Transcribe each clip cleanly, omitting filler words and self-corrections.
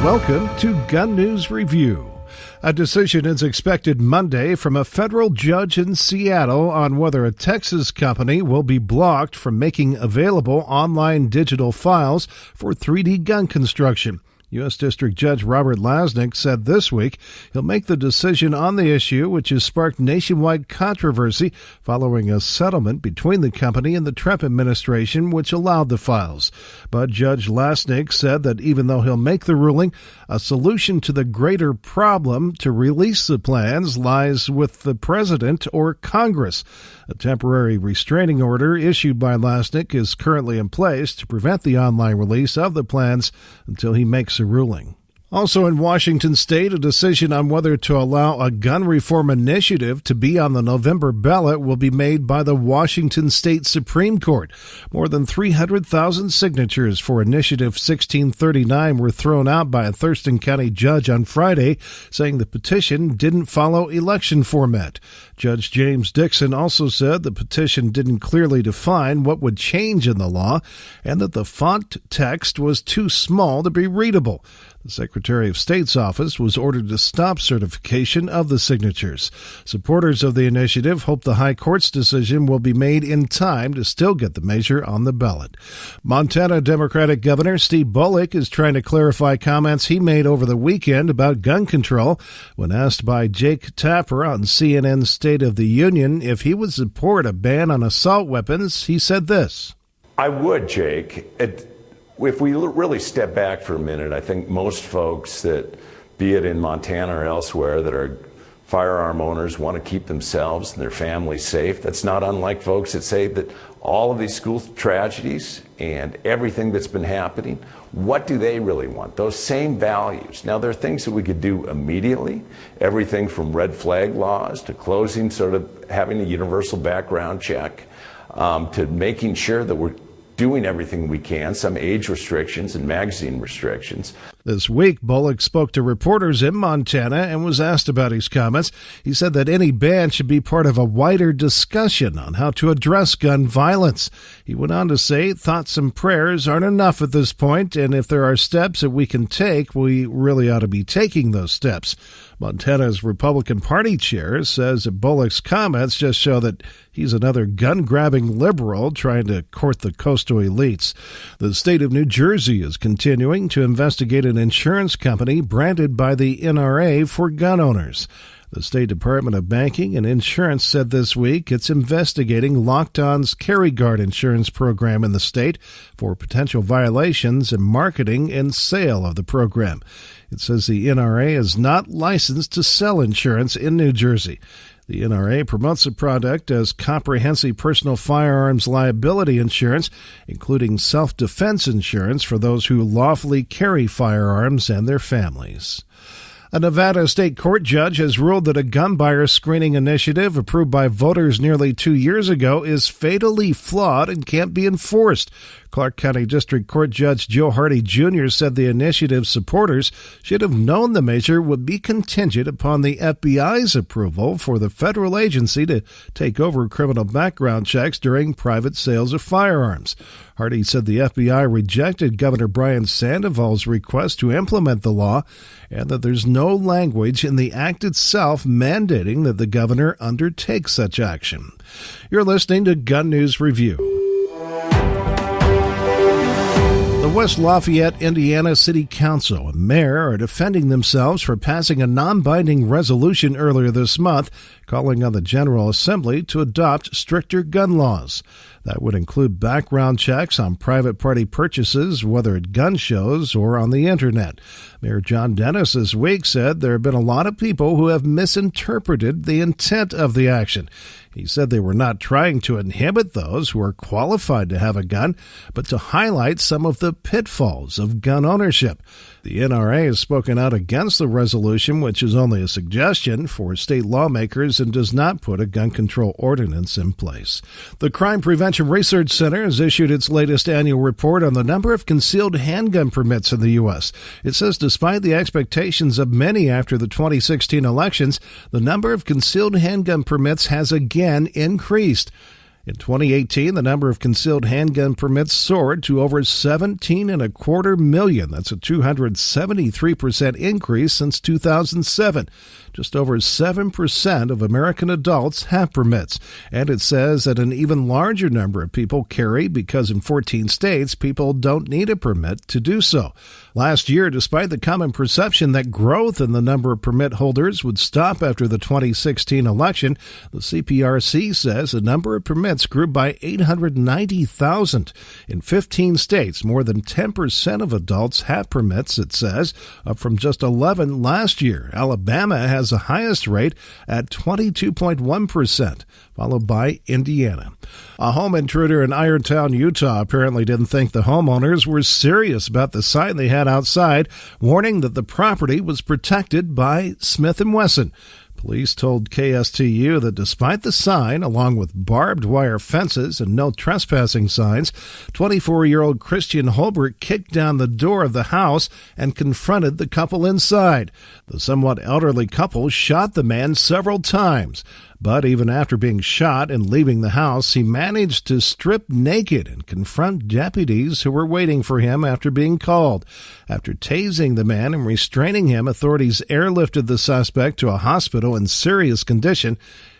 Welcome to Gun News Review. A decision is expected Monday from a federal judge in Seattle on whether a Texas company will be blocked from making available online digital files for 3D gun construction. U.S. District Judge Robert Lasnik said this week he'll make the decision on the issue, which has sparked nationwide controversy following a settlement between the company and the Trump administration, which allowed the files. But Judge Lasnik said that even though he'll make the ruling, a solution to the greater problem to release the plans lies with the president or Congress. A temporary restraining order issued by Lasnik is currently in place to prevent the online release of the plans until he makes a ruling. Also in Washington state, a decision on whether to allow a gun reform initiative to be on the November ballot will be made by the Washington State Supreme Court. More than 300,000 signatures for Initiative 1639 were thrown out by a Thurston County judge on Friday, saying the petition didn't follow election format. Judge James Dixon also said the petition didn't clearly define what would change in the law and that the font text was too small to be readable. The Secretary of State's office was ordered to stop certification of the signatures. Supporters of the initiative hope the High Court's decision will be made in time to still get the measure on the ballot. Montana Democratic Governor Steve Bullock is trying to clarify comments he made over the weekend about gun control. When asked by Jake Tapper on CNN's State of the Union if he would support a ban on assault weapons, he said this. I would, Jake. If we really step back for a minute, I think most folks that, be it in Montana or elsewhere, that are firearm owners want to keep themselves and their families safe. That's not unlike folks that say that all of these school tragedies and everything that's been happening, what do they really want? Those same values. Now, there are things that we could do immediately, everything from red flag laws to closing, sort of having a universal background check, to making sure that we're doing everything we can, some age restrictions and magazine restrictions. This week, Bullock spoke to reporters in Montana and was asked about his comments. He said that any ban should be part of a wider discussion on how to address gun violence. He went on to say thoughts and prayers aren't enough at this point, and if there are steps that we can take, we really ought to be taking those steps. Montana's Republican Party chair says that Bullock's comments just show that he's another gun-grabbing liberal trying to court the coastal elites. The state of New Jersey is continuing to investigate an insurance company branded by the NRA for gun owners. The State Department of Banking and Insurance said this week it's investigating Locked On's Carry Guard insurance program in the state for potential violations in marketing and sale of the program. It says the NRA is not licensed to sell insurance in New Jersey. The NRA promotes the product as comprehensive personal firearms liability insurance, including self-defense insurance for those who lawfully carry firearms and their families. A Nevada state court judge has ruled that a gun buyer screening initiative approved by voters nearly 2 years ago is fatally flawed and can't be enforced. Clark County District Court Judge Joe Hardy Jr. said the initiative's supporters should have known the measure would be contingent upon the FBI's approval for the federal agency to take over criminal background checks during private sales of firearms. Hardy said the FBI rejected Governor Brian Sandoval's request to implement the law and that there's no language in the act itself mandating that the governor undertake such action. You're listening to Gun News Review. The West Lafayette, Indiana City Council and mayor are defending themselves for passing a non-binding resolution earlier this month calling on the General Assembly to adopt stricter gun laws. That would include background checks on private party purchases, whether at gun shows or on the Internet. Mayor John Dennis this week said there have been a lot of people who have misinterpreted the intent of the action. He said they were not trying to inhibit those who are qualified to have a gun, but to highlight some of the pitfalls of gun ownership. The NRA has spoken out against the resolution, which is only a suggestion for state lawmakers and does not put a gun control ordinance in place. The Crime Prevention Research Center has issued its latest annual report on the number of concealed handgun permits in the U.S. It says despite the expectations of many after the 2016 elections, the number of concealed handgun permits has again increased. In 2018, the number of concealed handgun permits soared to over 17.25 million. That's a 273% increase since 2007. Just over 7% of American adults have permits. And it says that an even larger number of people carry because in 14 states, people don't need a permit to do so. Last year, despite the common perception that growth in the number of permit holders would stop after the 2016 election, the CPRC says the number of permits grew by 890,000. In 15 states, more than 10% of adults have permits, it says, up from just 11 last year. Alabama has the highest rate at 22.1%, followed by Indiana. A home intruder in Irontown, Utah apparently didn't think the homeowners were serious about the sign they had outside, warning that the property was protected by Smith & Wesson. Police told KSTU that despite the sign, along with barbed wire fences and no trespassing signs, 24-year-old Christian Holbert kicked down the door of the house and confronted the couple inside. The somewhat elderly couple shot the man several times. But even after being shot and leaving the house, he managed to strip naked and confront deputies who were waiting for him after being called. After tasing the man and restraining him, authorities airlifted the suspect to a hospital in serious condition,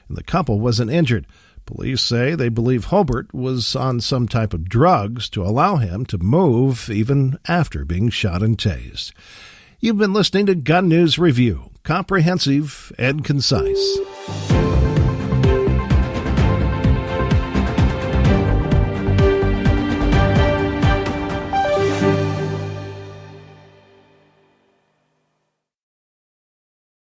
and the couple wasn't injured. Police say they believe Holbert was on some type of drugs to allow him to move even after being shot and tased. You've been listening to Gun News Review, comprehensive and concise.